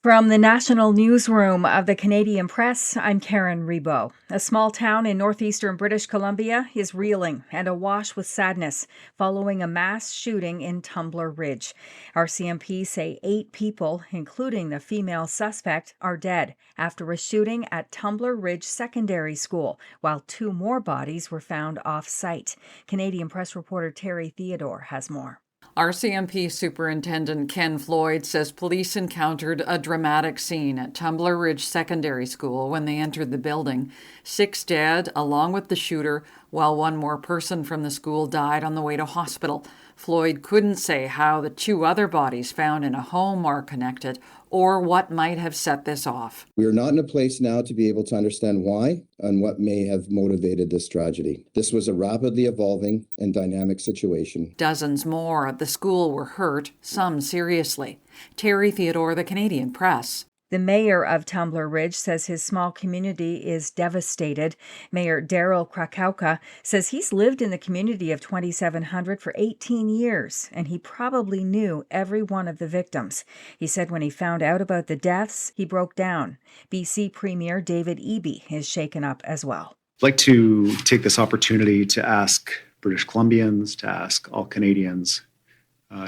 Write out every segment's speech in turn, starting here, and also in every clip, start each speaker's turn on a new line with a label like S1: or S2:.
S1: From the National Newsroom of the Canadian Press, I'm Karen Rebo. A small town in northeastern British Columbia is reeling and awash with sadness following a mass shooting in Tumbler Ridge. RCMP say 8 people, including the female suspect, are dead after a shooting at Tumbler Ridge Secondary School, while 2 more bodies were found off-site. Canadian Press reporter Terry Theodore has more.
S2: RCMP Superintendent Ken Floyd says police encountered a dramatic scene at Tumbler Ridge Secondary School when they entered the building. 6 dead, along with the shooter, while 1 more person from the school died on the way to hospital. Floyd couldn't say how the 2 other bodies found in a home are connected or what might have set this off.
S3: We are not in a place now to be able to understand why and what may have motivated this tragedy. This was a rapidly evolving and dynamic situation.
S2: Dozens more at the school were hurt, some seriously. Terry Theodore, the Canadian Press.
S1: The mayor of Tumbler Ridge says his small community is devastated. Mayor Daryl Krakauka says he's lived in the community of 2,700 for 18 years, and he probably knew every one of the victims. He said when he found out about the deaths, he broke down. BC Premier David Eby is shaken up as well.
S4: I'd like to take this opportunity to ask British Columbians, to ask all Canadians,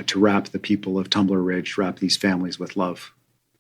S4: to wrap the people of Tumbler Ridge, wrap these families with love.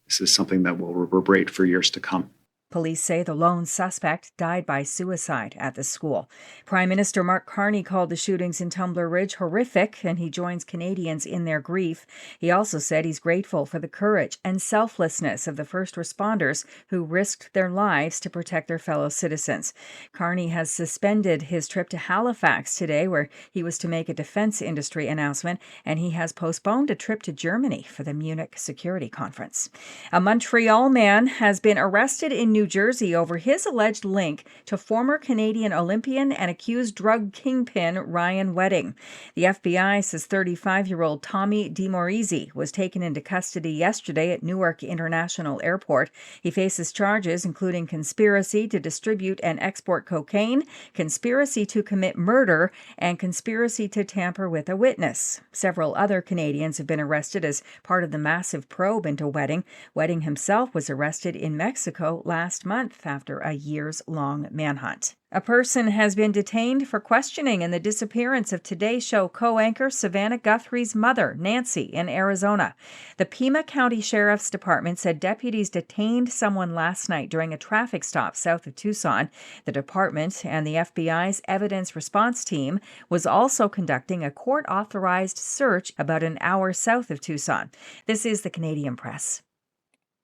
S4: This is something that will reverberate for years to come.
S1: Police say the lone suspect died by suicide at the school. Prime Minister Mark Carney called the shootings in Tumbler Ridge horrific, and he joins Canadians in their grief. He also said he's grateful for the courage and selflessness of the first responders who risked their lives to protect their fellow citizens. Carney has suspended his trip to Halifax today, where he was to make a defense industry announcement, and he has postponed a trip to Germany for the Munich Security Conference. A Montreal man has been arrested in New Jersey over his alleged link to former Canadian Olympian and accused drug kingpin Ryan Wedding. The FBI says 35-year-old Tommy DeMorizzi was taken into custody yesterday at Newark International Airport. He faces charges including conspiracy to distribute and export cocaine, conspiracy to commit murder, and conspiracy to tamper with a witness. Several other Canadians have been arrested as part of the massive probe into Wedding. Wedding himself was arrested in Mexico last month after a years-long manhunt. A person has been detained for questioning in the disappearance of Today Show co-anchor Savannah Guthrie's mother, Nancy, in Arizona. The Pima County Sheriff's Department said deputies detained someone last night during a traffic stop south of Tucson. The department and the FBI's evidence response team was also conducting a court-authorized search about an hour south of Tucson. This is the Canadian Press.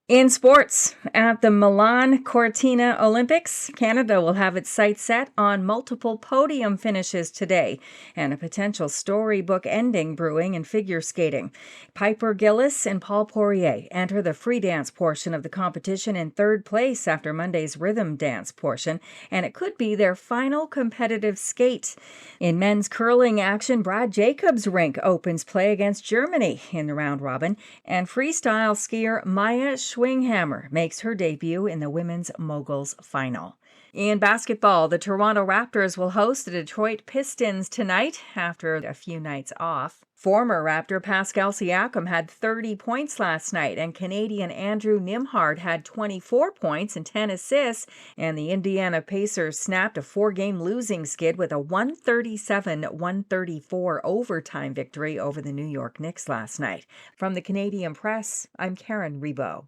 S1: In sports, at the Milan Cortina Olympics, Canada will have its sights set on multiple podium finishes today and a potential storybook ending brewing in figure skating. Piper Gillis and Paul Poirier enter the free dance portion of the competition in 3rd place after Monday's rhythm dance portion, and it could be their final competitive skate. In men's curling action, Brad Jacobs' rink opens play against Germany in the round robin, and freestyle skier Maya Schwinghammer makes her debut in the women's moguls final. In basketball, the Toronto Raptors will host the Detroit Pistons tonight after a few nights off. Former Raptor Pascal Siakam had 30 points last night, and Canadian Andrew Nembhard had 24 points and 10 assists, and the Indiana Pacers snapped a 4-game losing skid with a 137-134 overtime victory over the New York Knicks last night. From the Canadian Press, I'm Karen Rebo.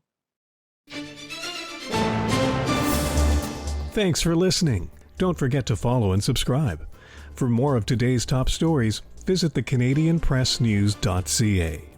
S5: Thanks for listening. Don't forget to follow and subscribe. For more of today's top stories, visit thecanadianpressnews.ca.